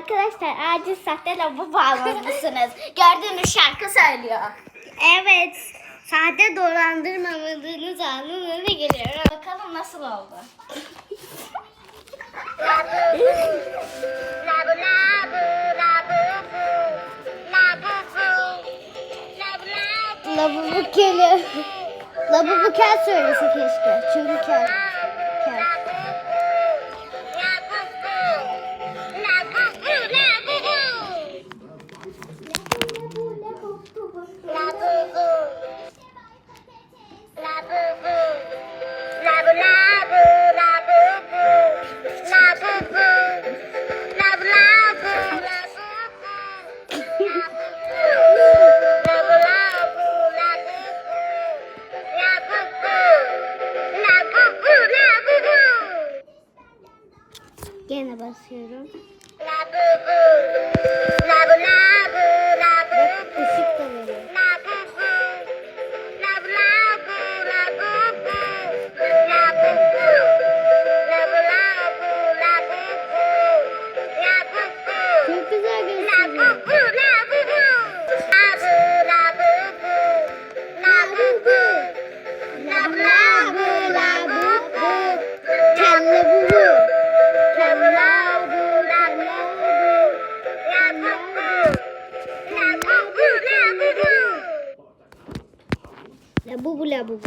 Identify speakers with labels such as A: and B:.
A: Arkadaşlar acil sahte lavabo bağlamışsınız. Gördüğünüz şarkı söylüyor. Evet. Sahte dolandırmamadığınız anlamına geliyor. Bakalım nasıl oldu. Lavabo keli. Lavabo kel söylese keşke. Çünkü kel. Kel. Gene basıyorum. Bak ışık da veriyor. Çok güzel gösteriyor. Labubu labubu.